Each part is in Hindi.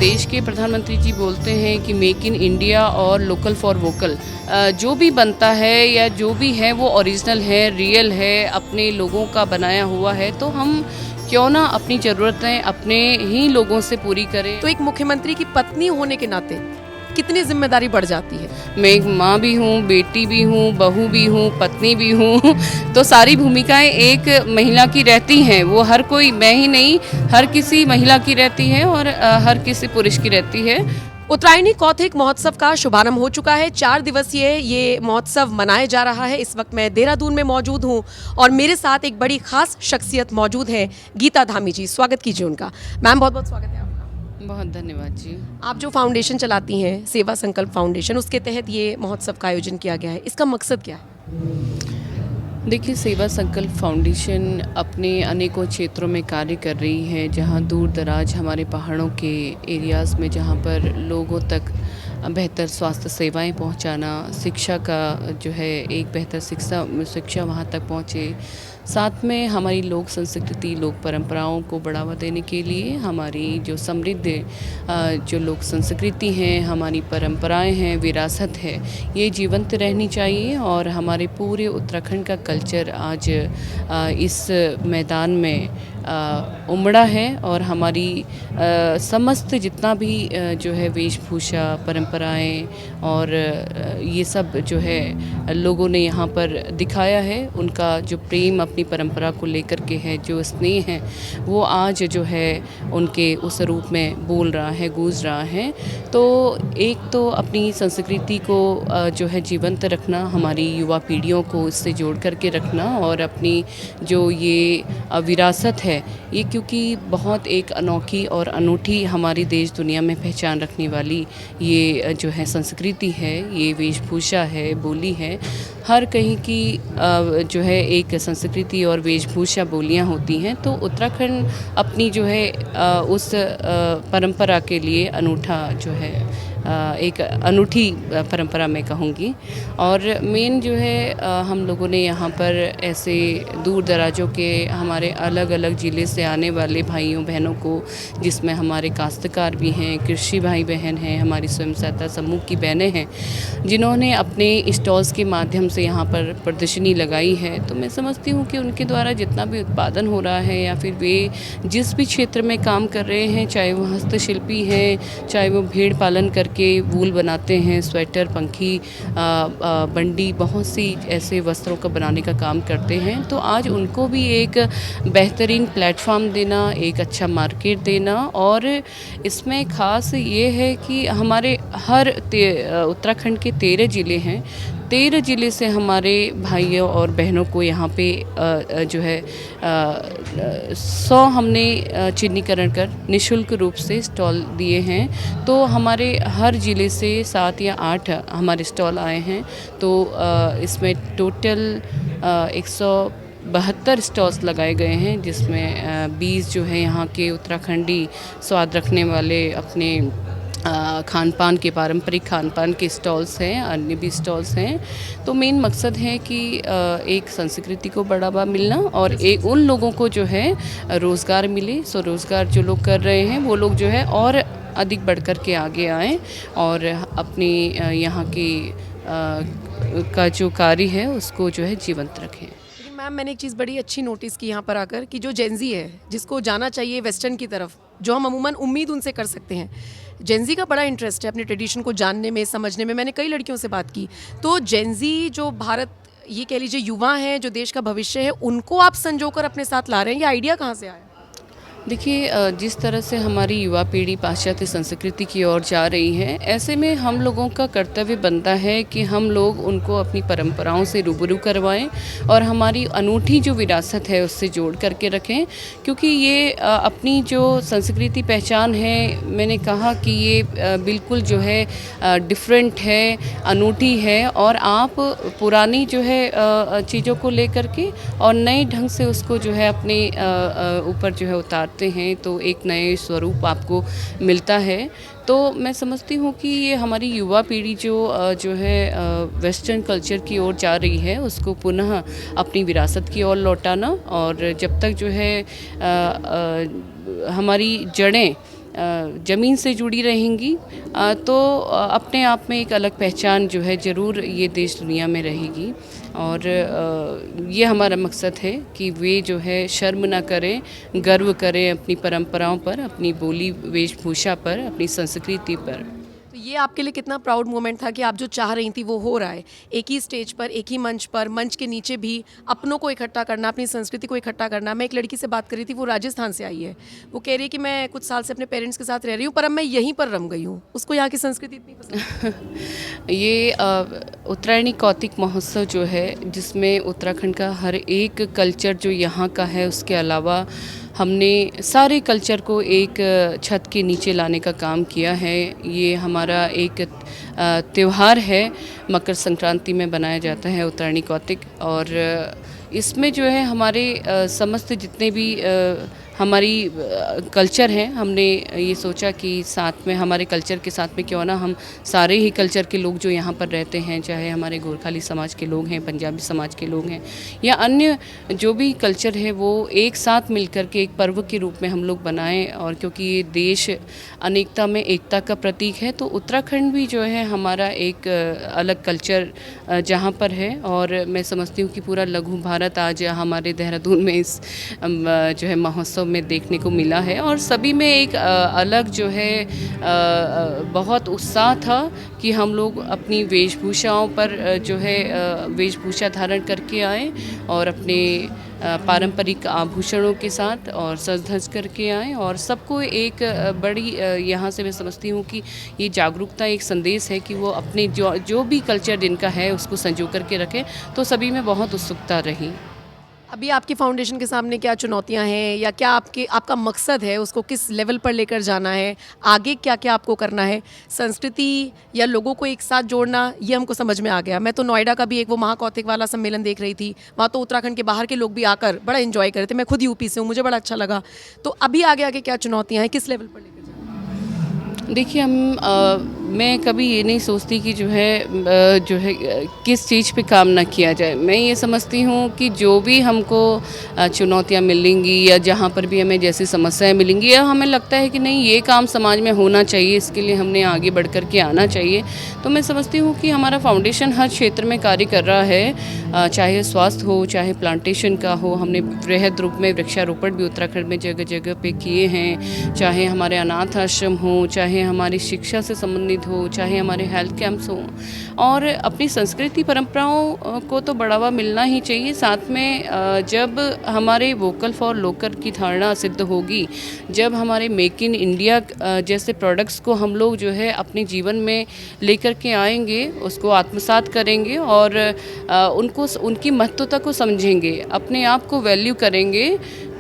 देश के प्रधानमंत्री जी बोलते हैं कि मेक इन इंडिया और लोकल फॉर वोकल, जो भी बनता है या जो भी है वो ओरिजिनल है, रियल है, अपने लोगों का बनाया हुआ है, तो हम क्यों ना अपनी ज़रूरतें अपने ही लोगों से पूरी करें। तो एक मुख्यमंत्री की पत्नी होने के नाते कितनी जिम्मेदारी बढ़ जाती है? मैं एक माँ भी हूँ, बेटी भी हूँ, बहू भी हूँ, पत्नी भी हूँ तो सारी भूमिकाएं एक महिला की रहती हैं। वो हर कोई, मैं ही नहीं, हर किसी महिला की रहती है और हर किसी पुरुष की रहती है। उत्तरायणी कौथिग महोत्सव का शुभारंभ हो चुका है। 4 दिवसीय ये महोत्सव मनाया जा रहा है। इस वक्त मैं देहरादून में मौजूद हूँ और मेरे साथ एक बड़ी खास शख्सियत मौजूद है, गीता धामी जी। स्वागत कीजिए उनका। मैम, बहुत बहुत स्वागत है आपका। बहुत धन्यवाद जी। आप जो फाउंडेशन चलाती हैं, सेवा संकल्प फाउंडेशन, उसके तहत ये महोत्सव का आयोजन किया गया है। इसका मकसद क्या है? देखिए, सेवा संकल्प फाउंडेशन अपने अनेकों क्षेत्रों में कार्य कर रही है, जहां दूर दराज हमारे पहाड़ों के एरियाज़ में, जहां पर लोगों तक बेहतर स्वास्थ्य सेवाएं पहुंचाना, शिक्षा का जो है एक बेहतर शिक्षा वहां तक पहुंचे। साथ में हमारी लोक संस्कृति, लोक परंपराओं को बढ़ावा देने के लिए हमारी जो समृद्ध जो लोक संस्कृति हैं, हमारी परंपराएं हैं, विरासत है, ये जीवंत रहनी चाहिए। और हमारे पूरे उत्तराखंड का कल्चर आज इस मैदान में उमड़ा है और हमारी समस्त जितना भी जो है वेशभूषा, परंपराएं और ये सब जो है लोगों ने यहाँ पर दिखाया है। उनका जो प्रेम अपनी परंपरा को लेकर के है, जो स्नेह है, वो आज जो है उनके उस रूप में बोल रहा है, गूंज रहा है। तो एक तो अपनी संस्कृति को जो है जीवंत रखना, हमारी युवा पीढ़ियों को इससे जोड़ करके रखना, और अपनी जो ये विरासत है, ये क्योंकि बहुत एक अनोखी और अनूठी हमारी देश दुनिया में पहचान रखने वाली ये जो है संस्कृति है, ये वेशभूषा है, बोली है। हर कहीं की जो है एक संस्कृति और वेशभूषा, बोलियां होती हैं। तो उत्तराखंड अपनी जो है उस परंपरा के लिए अनूठा जो है एक अनूठी परंपरा मैं कहूँगी। और मेन जो है हम लोगों ने यहाँ पर ऐसे दूर दराजों के हमारे अलग अलग ज़िले से आने वाले भाइयों बहनों को, जिसमें हमारे काश्तकार भी हैं, कृषि भाई बहन हैं, हमारी स्वयं सहायता समूह की बहनें हैं, जिन्होंने अपने स्टॉल्स के माध्यम से यहाँ पर प्रदर्शनी लगाई है। तो मैं समझती हूँ कि उनके द्वारा जितना भी उत्पादन हो रहा है, या फिर वे जिस भी क्षेत्र में काम कर रहे हैं, चाहे वो हस्तशिल्पी हैं, चाहे वो भेड़ पालन करके वूल बनाते हैं, स्वेटर, पंखी, बंडी, बहुत सी ऐसे वस्त्रों का बनाने का काम करते हैं, तो आज उनको भी एक बेहतरीन प्लेटफॉर्म देना, एक अच्छा मार्केट देना। और इसमें ख़ास ये है कि हमारे हर उत्तराखंड के 13 ज़िले हैं, 13 ज़िले से हमारे भाइयों और बहनों को यहाँ पे जो है 100 हमने चिन्हीकरण कर निःशुल्क रूप से स्टॉल दिए हैं। तो हमारे हर ज़िले से 7 या 8 हमारे स्टॉल आए हैं। तो इसमें टोटल 172 स्टॉल्स लगाए गए हैं, जिसमें 20 जो है यहाँ के उत्तराखंडी स्वाद रखने वाले अपने खान पान के, पारंपरिक खान पान के स्टॉल्स हैं, अन्य भी स्टॉल्स हैं। तो मेन मकसद है कि एक संस्कृति को बढ़ावा मिलना और एक उन लोगों को जो है रोज़गार मिले। सो रोज़गार जो लोग कर रहे हैं वो लोग जो है और अधिक बढ़ कर के आगे आएँ और अपनी यहाँ की का जो कार्य है उसको जो है जीवंत रखें। मैम, मैंने एक चीज़ बड़ी अच्छी नोटिस की यहाँ पर आकर, कि जो जेंजी है, जिसको जाना चाहिए वेस्टर्न की तरफ, जो हम अमूमन उम्मीद उनसे कर सकते हैं, जेंजी का बड़ा इंटरेस्ट है अपने ट्रेडिशन को जानने में, समझने में। मैंने कई लड़कियों से बात की, तो जेंजी जो भारत, ये कह लीजिए युवा हैं, जो देश का भविष्य है, उनको आप संजोकर अपने साथ ला रहे हैं। ये आइडिया कहाँ से आया? देखिए, जिस तरह से हमारी युवा पीढ़ी पाश्चात्य संस्कृति की ओर जा रही है, ऐसे में हम लोगों का कर्तव्य बनता है कि हम लोग उनको अपनी परंपराओं से रूबरू करवाएं और हमारी अनूठी जो विरासत है उससे जोड़ करके रखें। क्योंकि ये अपनी जो संस्कृति पहचान है, मैंने कहा कि ये बिल्कुल जो है डिफरेंट है, अनूठी है, और आप पुरानी जो है चीज़ों को लेकर के और नए ढंग से उसको जो है अपने ऊपर जो है उतार हैं, तो एक नए स्वरूप आपको मिलता है। तो मैं समझती हूँ कि ये हमारी युवा पीढ़ी जो है वेस्टर्न कल्चर की ओर जा रही है, उसको पुनः अपनी विरासत की ओर लौटाना, और जब तक जो है हमारी जड़ें ज़मीन से जुड़ी रहेंगी तो अपने आप में एक अलग पहचान जो है ज़रूर ये देश दुनिया में रहेगी। और ये हमारा मकसद है कि वे जो है शर्म ना करें, गर्व करें अपनी परंपराओं पर, अपनी बोली वेशभूषा पर, अपनी संस्कृति पर। तो ये आपके लिए कितना प्राउड मोमेंट था कि आप जो चाह रही थी वो हो रहा है, एक ही स्टेज पर, एक ही मंच पर, मंच के नीचे भी अपनों को इकट्ठा करना, अपनी संस्कृति को इकट्ठा करना। मैं एक लड़की से बात कर रही थी, वो राजस्थान से आई है, वो कह रही है कि मैं कुछ साल से अपने पेरेंट्स के साथ रह रही हूँ पर अब मैं यहीं पर रम गई हूँ, उसको यहाँ की संस्कृति इतनी पसंद है। ये उत्तरायणी कौतिक महोत्सव जो है, जिसमें उत्तराखंड का हर एक कल्चर जो यहाँ का है, उसके अलावा हमने सारे कल्चर को एक छत के नीचे लाने का काम किया है। ये हमारा एक त्यौहार है, मकर संक्रांति में बनाया जाता है उत्तरायणी कौतिक। और इसमें जो है हमारे समस्त जितने भी हमारी कल्चर हैं, हमने ये सोचा कि साथ में हमारे कल्चर के साथ में क्यों ना हम सारे ही कल्चर के लोग जो यहाँ पर रहते हैं, चाहे हमारे गोरखाली समाज के लोग हैं, पंजाबी समाज के लोग हैं या अन्य जो भी कल्चर है, वो एक साथ मिलकर के एक पर्व के रूप में हम लोग बनाएं। और क्योंकि ये देश अनेकता में एकता का प्रतीक है, तो उत्तराखंड भी जो है हमारा एक अलग कल्चर जहाँ पर है। और मैं समझती हूँ कि पूरा लघु भारत आज हमारे देहरादून में इस जो है महोत्सव में देखने को मिला है। और सभी में एक अलग जो है बहुत उत्साह था कि हम लोग अपनी वेशभूषाओं पर जो है वेशभूषा धारण करके आए और अपने पारंपरिक आभूषणों के साथ और सज धज करके आए। और सबको एक बड़ी यहाँ से मैं समझती हूँ कि ये जागरूकता एक संदेश है कि वो अपने जो भी कल्चर जिनका है उसको संजो करके रखें। तो सभी में बहुत उत्सुकता रही। अभी आपकी फाउंडेशन के सामने क्या चुनौतियां हैं या क्या आपका मकसद है, उसको किस लेवल पर लेकर जाना है, आगे क्या क्या आपको करना है? संस्कृति या लोगों को एक साथ जोड़ना, ये हमको समझ में आ गया। मैं तो नोएडा का भी एक वो महाकौतिक वाला सम्मेलन देख रही थी, वहाँ तो उत्तराखंड के बाहर के लोग भी आकर बड़ा एंजॉय कर रहे थे। मैं खुद यूपी से हूँ, मुझे बड़ा अच्छा लगा। तो अभी आगे आगे क्या चुनौतियाँ हैं, किस लेवल पर लेकर जाना? देखिए, मैं कभी ये नहीं सोचती कि जो है किस चीज़ पे काम ना किया जाए। मैं ये समझती हूँ कि जो भी हमको चुनौतियाँ मिलेंगी या जहाँ पर भी हमें जैसी समस्याएं मिलेंगी या हमें लगता है कि नहीं ये काम समाज में होना चाहिए, इसके लिए हमने आगे बढ़ कर के आना चाहिए, तो मैं समझती हूँ कि हमारा फाउंडेशन हर क्षेत्र में कार्य कर रहा है। चाहे स्वास्थ्य हो, चाहे प्लांटेशन का हो, हमने वृहद रूप में वृक्षारोपण भी उत्तराखंड में जगह जगह पे किए हैं। चाहे हमारे अनाथ आश्रम हो, चाहे हमारी शिक्षा से संबंधित हो, चाहे हमारे हेल्थ कैंप्स हों। और अपनी संस्कृति परंपराओं को तो बढ़ावा मिलना ही चाहिए। साथ में जब हमारे वोकल फॉर लोकल की धारणा सिद्ध होगी, जब हमारे मेक इन इंडिया जैसे प्रोडक्ट्स को हम लोग जो है अपने जीवन में लेकर के आएंगे, उसको आत्मसात करेंगे और उनकी महत्वता को समझेंगे, अपने आप को वैल्यू करेंगे,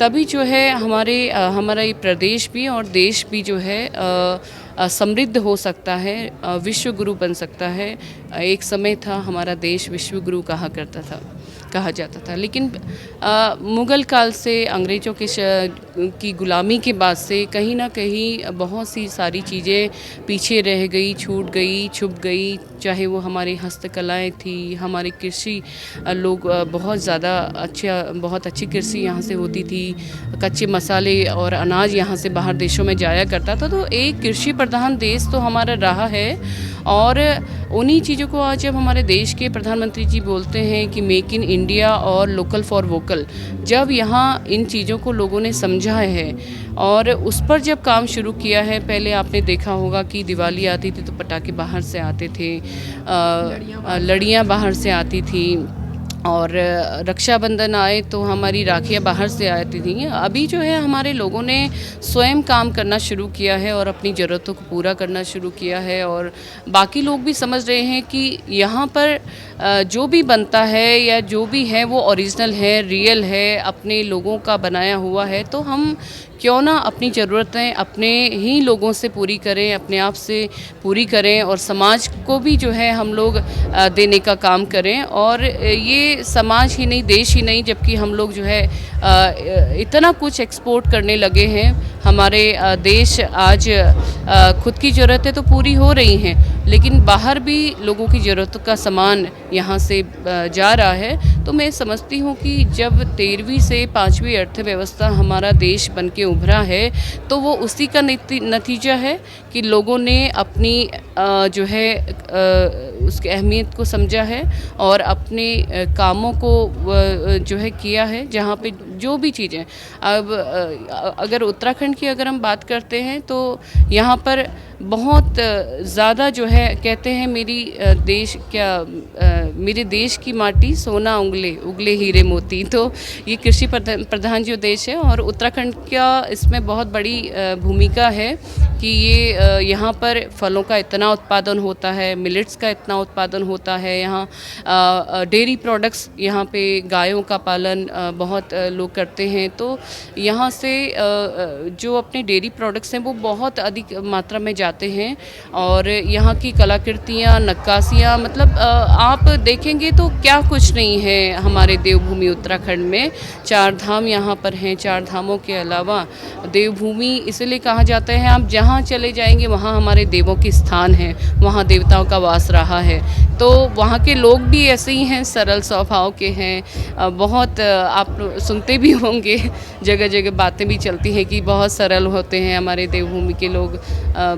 तभी जो है हमारा ये प्रदेश भी और देश भी जो है समृद्ध हो सकता है, विश्व गुरु बन सकता है। एक समय था हमारा देश विश्व गुरु कहा जाता था, लेकिन मुग़ल काल से, अंग्रेज़ों की गुलामी के बाद से कहीं ना कहीं बहुत सी सारी चीज़ें पीछे रह गई, छूट गई, छुप गई। चाहे वो हमारी हस्तकलाएं थी, हमारी कृषि, लोग बहुत अच्छी कृषि यहाँ से होती थी, कच्चे मसाले और अनाज यहाँ से बाहर देशों में जाया करता था। तो एक कृषि प्रधान देश तो हमारा रहा है। और उन्हीं चीज़ों को आज जब हमारे देश के प्रधानमंत्री जी बोलते हैं कि मेक इन इंडिया और लोकल फॉर वोकल, जब यहाँ इन चीज़ों को लोगों ने समझा है और उस पर जब काम शुरू किया है, पहले आपने देखा होगा कि दिवाली आती थी तो पटाखे बाहर से आते थे, लड़ियाँ बाहर से आती थी, और रक्षाबंधन आए तो हमारी राखियाँ बाहर से आती थी। अभी जो है हमारे लोगों ने स्वयं काम करना शुरू किया है और अपनी ज़रूरतों को पूरा करना शुरू किया है। और बाकी लोग भी समझ रहे हैं कि यहाँ पर जो भी बनता है या जो भी है वो ओरिजिनल है, रियल है, अपने लोगों का बनाया हुआ है। तो हम क्यों ना अपनी ज़रूरतें अपने ही लोगों से पूरी करें, अपने आप से पूरी करें और समाज को भी जो है हम लोग देने का काम करें। और ये समाज ही नहीं, देश ही नहीं, जबकि हम लोग जो है इतना कुछ एक्सपोर्ट करने लगे हैं। हमारे देश आज खुद की ज़रूरतें तो पूरी हो रही हैं, लेकिन बाहर भी लोगों की ज़रूरतों का सामान यहाँ से जा रहा है। तो मैं समझती हूँ कि जब 13वीं से 5वीं अर्थव्यवस्था हमारा देश बन के उभरा है तो वो उसी का नतीजा है कि लोगों ने अपनी जो है उसकी अहमियत को समझा है और अपने कामों को जो है किया है। जहाँ पे जो भी चीज़ें अब अगर उत्तराखंड की अगर हम बात करते हैं तो यहाँ पर बहुत ज़्यादा जो है कहते हैं मेरे देश की माटी सोना उगले उगले हीरे मोती। तो ये कृषि प्रधान जो देश है और उत्तराखंड का इसमें बहुत बड़ी भूमिका है कि ये यहाँ पर फलों का इतना उत्पादन होता है, मिलेट्स का इतना उत्पादन होता है। यहाँ डेयरी प्रोडक्ट्स, यहाँ पे गायों का पालन बहुत लोग करते हैं। तो यहाँ से जो अपने डेयरी प्रोडक्ट्स हैं वो बहुत अधिक मात्रा में जाते हैं और यहाँ की कलाकृतियाँ, नक्काशियाँ, मतलब आप देखेंगे तो क्या कुछ नहीं है हमारे देवभूमि उत्तराखंड में। 4 धाम यहाँ पर हैं। 4 धामों के अलावा देवभूमि इसलिए कहा जाता है, आप जहाँ चले जाएंगे वहाँ हमारे देवों के स्थान हैं, वहाँ देवताओं का वास रहा है। तो वहाँ के लोग भी ऐसे ही हैं, सरल स्वभाव के हैं। बहुत आप सुनते भी होंगे, जगह जगह बातें भी चलती हैं कि बहुत सरल होते हैं हमारे देवभूमि के लोग,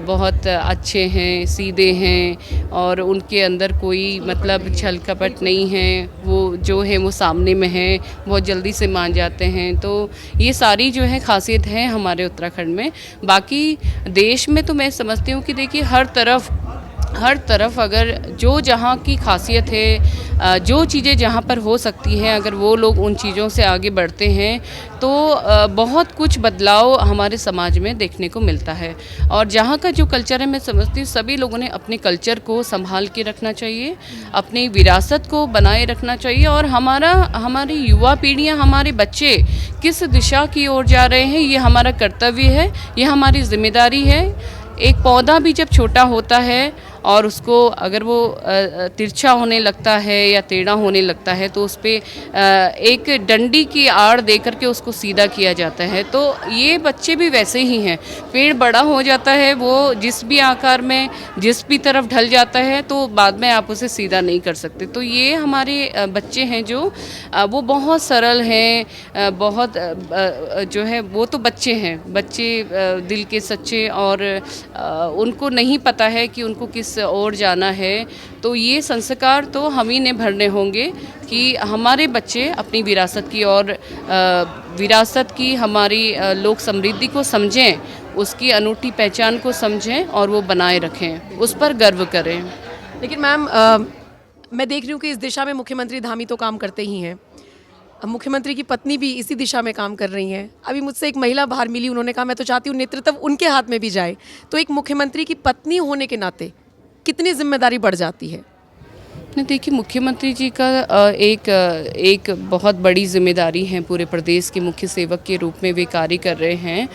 बहुत अच्छे हैं, सीधे हैं और उनके अंदर कोई मतलब छल कपट नहीं है। वो जो है वो सामने में है, बहुत जल्दी से मान जाते हैं। तो ये सारी जो है खासियत है हमारे उत्तराखंड में। बाकी देश में तो मैं समझती हूँ कि देखिए हर तरफ अगर जो जहाँ की खासियत है, जो चीज़ें जहाँ पर हो सकती हैं, अगर वो लोग उन चीज़ों से आगे बढ़ते हैं तो बहुत कुछ बदलाव हमारे समाज में देखने को मिलता है। और जहाँ का जो कल्चर है, मैं समझती हूँ सभी लोगों ने अपने कल्चर को संभाल के रखना चाहिए, अपनी विरासत को बनाए रखना चाहिए। और हमारी युवा पीढ़ियाँ, हमारे बच्चे किस दिशा की ओर जा रहे हैं, ये हमारा कर्तव्य है, ये हमारी जिम्मेदारी है। एक पौधा भी जब छोटा होता है और उसको अगर वो तिरछा होने लगता है या टेढ़ा होने लगता है तो उस पर एक डंडी की आड़ दे करके उसको सीधा किया जाता है। तो ये बच्चे भी वैसे ही हैं। पेड़ बड़ा हो जाता है, वो जिस भी आकार में जिस भी तरफ ढल जाता है तो बाद में आप उसे सीधा नहीं कर सकते। तो ये हमारे बच्चे हैं जो वो बहुत सरल हैं, बहुत जो है वो तो बच्चे हैं, बच्चे दिल के सच्चे, और उनको नहीं पता है कि उनको किस और जाना है। तो ये संस्कार तो हम ही ने भरने होंगे कि हमारे बच्चे अपनी विरासत की और विरासत की हमारी लोक समृद्धि को समझें, उसकी अनूठी पहचान को समझें और वो बनाए रखें, उस पर गर्व करें। लेकिन मैम मैं देख रही हूँ कि इस दिशा में मुख्यमंत्री धामी तो काम करते ही हैं, अब मुख्यमंत्री की पत्नी भी इसी दिशा में काम कर रही हैं। अभी मुझसे एक महिला बाहर मिली, उन्होंने कहा मैं तो चाहती हूँ नेतृत्व उनके हाथ में भी जाए। तो एक मुख्यमंत्री की पत्नी होने के नाते कितनी जिम्मेदारी बढ़ जाती है? नहीं, देखिए मुख्यमंत्री जी का एक बहुत बड़ी जिम्मेदारी है, पूरे प्रदेश के मुख्य सेवक के रूप में वे कार्य कर रहे हैं।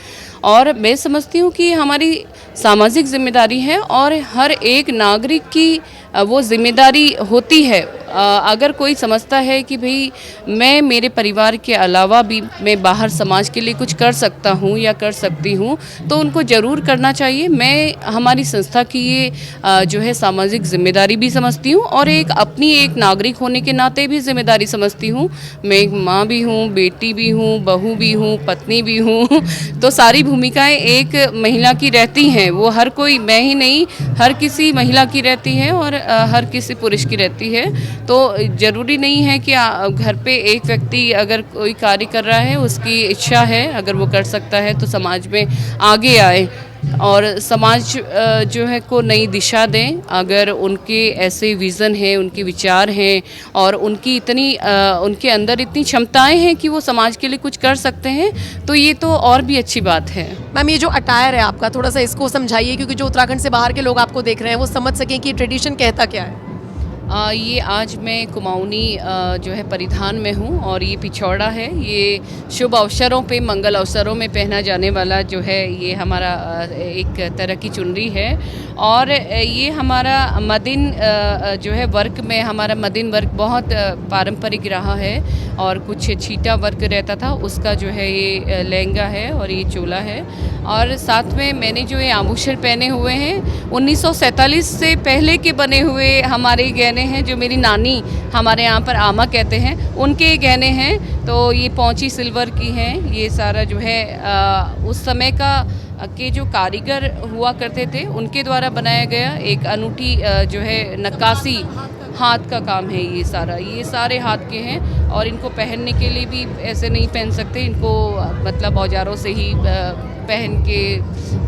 और मैं समझती हूँ कि हमारी सामाजिक जिम्मेदारी है और हर एक नागरिक की वो जिम्मेदारी होती है। अगर कोई समझता है कि भाई मैं मेरे परिवार के अलावा भी मैं बाहर समाज के लिए कुछ कर सकता हूँ या कर सकती हूँ तो उनको ज़रूर करना चाहिए। मैं हमारी संस्था की ये जो है सामाजिक जिम्मेदारी भी समझती हूँ और अपनी एक नागरिक होने के नाते भी जिम्मेदारी समझती हूँ। मैं एक माँ भी हूँ, बेटी भी हूँ, बहू भी हूँ, पत्नी भी हूँ। तो सारी भूमिकाएं एक महिला की रहती हैं। वो हर कोई, मैं ही नहीं, हर किसी महिला की रहती है और हर किसी पुरुष की रहती है। तो ज़रूरी नहीं है कि घर पे एक व्यक्ति अगर कोई कार्य कर रहा है, उसकी इच्छा है, अगर वो कर सकता है तो समाज में आगे आए और समाज जो है को नई दिशा दें। अगर उनके ऐसे विज़न हैं, उनके विचार हैं और उनके अंदर इतनी क्षमताएं हैं कि वो समाज के लिए कुछ कर सकते हैं तो ये तो और भी अच्छी बात है। मैम, ये जो अटायर है आपका, थोड़ा सा इसको समझाइए, क्योंकि जो उत्तराखंड से बाहर के लोग आपको देख रहे हैं वो समझ सकें कि ट्रेडिशन कहता क्या है। ये आज मैं कुमाऊनी जो है परिधान में हूँ और ये पिछौड़ा है। ये शुभ अवसरों पे, मंगल अवसरों में पहना जाने वाला जो है ये हमारा एक तरह की चुनरी है। और ये हमारा मदिन जो है वर्क में, हमारा मदिन वर्क बहुत पारंपरिक रहा है और कुछ छीटा वर्क रहता था, उसका जो है ये लहंगा है और ये चोला है। और साथ में मैंने जो ये आभूषण पहने हुए हैं 1947 से पहले के बने हुए हमारे गहने गहने हैं जो मेरी नानी हमारे यहाँ पर आमा कहते हैं, उनके गहने हैं। तो ये पौंची सिल्वर की हैं। ये सारा जो है उस समय का के जो कारीगर हुआ करते थे उनके द्वारा बनाया गया एक अनूठी जो है नक्काशी, हाथ का काम है। ये सारे हाथ के हैं और इनको पहनने के लिए भी ऐसे नहीं पहन सकते, इनको मतलब औजारों से ही पहन के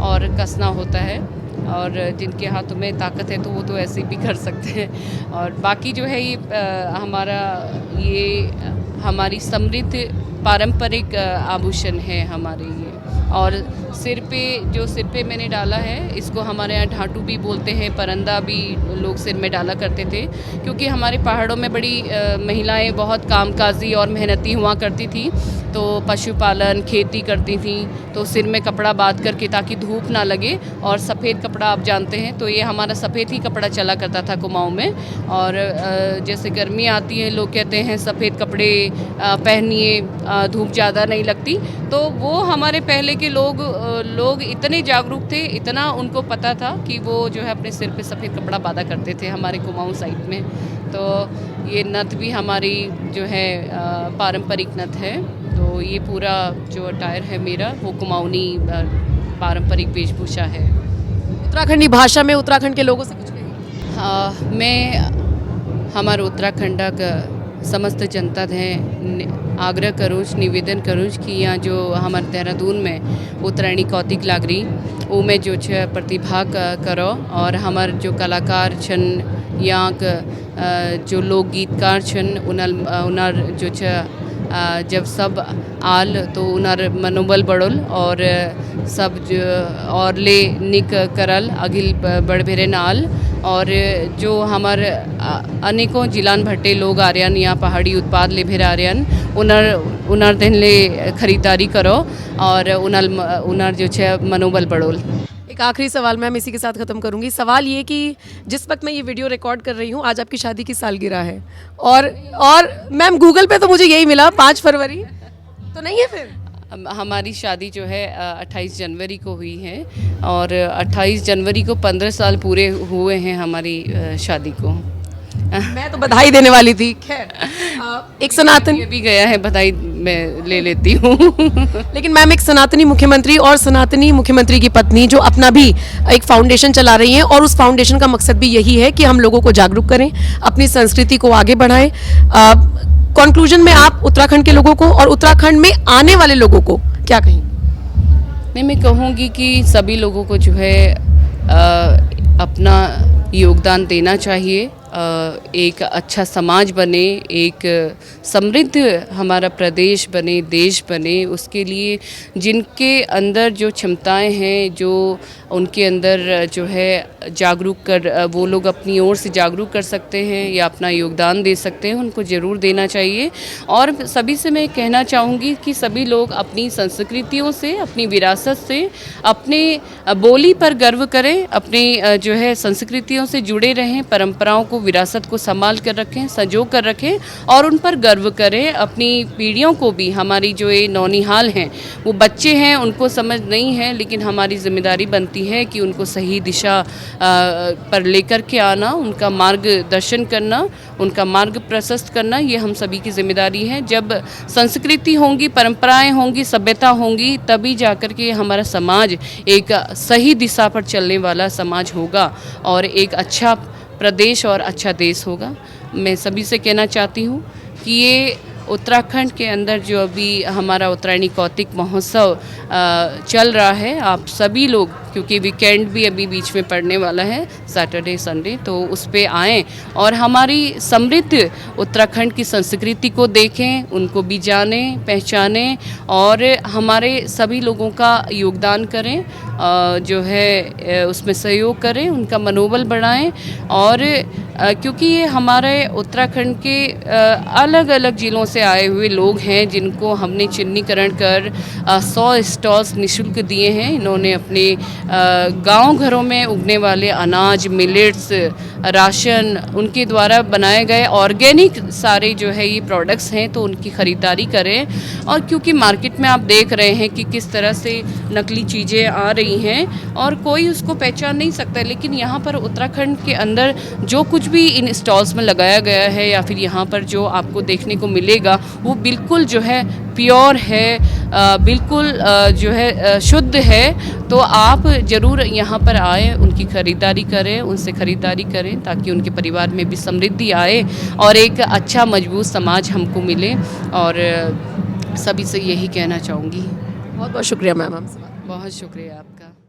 और कसना होता है। और जिनके हाथों में ताकत है तो वो तो ऐसे भी कर सकते हैं। और बाकी जो है ये हमारी समृद्ध पारंपरिक आभूषण है हमारे ये। और सिर पे मैंने डाला है, इसको हमारे यहाँ ढाटू भी बोलते हैं, परंदा भी लोग सिर में डाला करते थे, क्योंकि हमारे पहाड़ों में बड़ी महिलाएं बहुत कामकाजी और मेहनती हुआ करती थी। तो पशुपालन, खेती करती थी, तो सिर में कपड़ा बांध करके ताकि धूप ना लगे। और सफ़ेद कपड़ा आप जानते हैं, तो ये हमारा सफ़ेद ही कपड़ा चला करता था कुमाऊँ में। और जैसे गर्मी आती है, लोग कहते हैं सफ़ेद कपड़े पहनिए, धूप ज़्यादा नहीं लगती। तो वो हमारे पहले के लोग इतने जागरूक थे, इतना उनको पता था कि वो जो है अपने सिर पे सफ़ेद कपड़ा बांधा करते थे हमारे कुमाऊँ साइड में। तो ये नथ भी हमारी जो है पारंपरिक नथ है। तो ये पूरा जो अटायर है मेरा वो कुमाऊनी पारंपरिक वेशभूषा है। उत्तराखंडी भाषा में उत्तराखंड के लोगों से कुछ कहिए। मैं हमारे उत्तराखंड का समस्त जनता है आग्रह करूँ, निवेदन करूँ कि यहाँ जो हमारे देहरादून में उत्तरायणी कौतिक लाग रही वो में जो है प्रतिभाग करो। और हमारे जो कलाकार छन यहाँ जो लोक गीतकार छन उनर जो जब सब आल तो उनर मनोबल बढ़ल और सब जो और ले निक करल अगिल बड़ भेरे नाल। और जो हमारे अनेकों जिलान भट्टे लोग आ रहे हैं यहाँ पहाड़ी उत्पाद ले भेर आ रहे हैं, उनर दिन ले खरीदारी करो और उनर जो है मनोबल बढ़ोल। एक आखिरी सवाल मैम, इसी के साथ ख़त्म करूंगी। सवाल ये कि जिस वक्त मैं ये वीडियो रिकॉर्ड कर रही हूँ, आज आपकी शादी की सालगिरह है और मैम गूगल पे तो मुझे यही मिला 5 फरवरी, तो नहीं है फिर? हमारी शादी जो है 28 जनवरी को हुई है और 28 जनवरी को 15 साल पूरे हुए हैं हमारी शादी को। मैं तो बधाई देने वाली थी। खैर एक सनातन भी गया है, बधाई मैं ले लेती हूँ। लेकिन मैम एक सनातनी मुख्यमंत्री और सनातनी मुख्यमंत्री की पत्नी जो अपना भी एक फाउंडेशन चला रही हैं और उस फाउंडेशन का मकसद भी यही है कि हम लोगों को जागरूक करें, अपनी संस्कृति को आगे बढ़ाएं। कंक्लूजन में आप उत्तराखंड के लोगों को और उत्तराखंड में आने वाले लोगों को क्या कहें? नहीं, मैं कहूँगी कि सभी लोगों को जो है अपना योगदान देना चाहिए, एक अच्छा समाज बने, एक समृद्ध हमारा प्रदेश बने, देश बने। उसके लिए जिनके अंदर जो क्षमताएं हैं, जो उनके अंदर जो है वो लोग अपनी ओर से जागरूक कर सकते हैं या अपना योगदान दे सकते हैं, उनको ज़रूर देना चाहिए। और सभी से मैं कहना चाहूँगी कि सभी लोग अपनी संस्कृतियों से, अपनी विरासत से, अपने बोली पर गर्व करें, अपनी जो है संस्कृतियों से जुड़े रहें, परंपराओं को, विरासत को संभाल कर रखें, संजो कर रखें और उन पर गर्व करें। अपनी पीढ़ियों को भी, हमारी जो ये नौनिहाल हैं, वो बच्चे हैं, उनको समझ नहीं है, लेकिन हमारी जिम्मेदारी बनती है कि उनको सही दिशा पर लेकर के आना, उनका मार्गदर्शन करना, उनका मार्ग प्रशस्त करना, ये हम सभी की जिम्मेदारी है। जब संस्कृति होंगी, परंपराएं होंगी, सभ्यता होंगी, तभी जाकर के हमारा समाज एक सही दिशा पर चलने वाला समाज होगा और एक अच्छा प्रदेश और अच्छा देश होगा। मैं सभी से कहना चाहती हूँ कि ये उत्तराखंड के अंदर जो अभी हमारा उत्तरायणी कौतिक महोत्सव चल रहा है, आप सभी लोग, क्योंकि वीकेंड भी अभी बीच में पड़ने वाला है, सैटरडे संडे, तो उस पे आएँ और हमारी समृद्ध उत्तराखंड की संस्कृति को देखें, उनको भी जानें, पहचानें और हमारे सभी लोगों का योगदान करें, जो है उसमें सहयोग करें, उनका मनोबल बढ़ाएं। और क्योंकि ये हमारे उत्तराखंड के अलग अलग ज़िलों से आए हुए लोग हैं, जिनको हमने चिन्हीकरण कर 100 स्टॉल्स निःशुल्क दिए हैं। इन्होंने अपने गांव घरों में उगने वाले अनाज, मिलेट्स, राशन, उनके द्वारा बनाए गए ऑर्गेनिक सारे जो है ये प्रोडक्ट्स हैं, तो उनकी ख़रीदारी करें। और क्योंकि मार्केट में आप देख रहे हैं कि किस तरह से नकली चीज़ें आ रही हैं और कोई उसको पहचान नहीं सकता, लेकिन यहाँ पर उत्तराखंड के अंदर जो कुछ भी इन स्टॉल्स में लगाया गया है या फिर यहाँ पर जो आपको देखने को मिलेगा वो बिल्कुल जो है प्योर है, बिल्कुल जो है शुद्ध है। तो आप ज़रूर यहाँ पर आएँ, उनकी ख़रीदारी करें, उनसे ख़रीदारी करें ताकि उनके परिवार में भी समृद्धि आए और एक अच्छा मजबूत समाज हमको मिले। और सभी से यही कहना चाहूँगी। बहुत बहुत शुक्रिया मैम, हमसे बात। बहुत शुक्रिया आपका।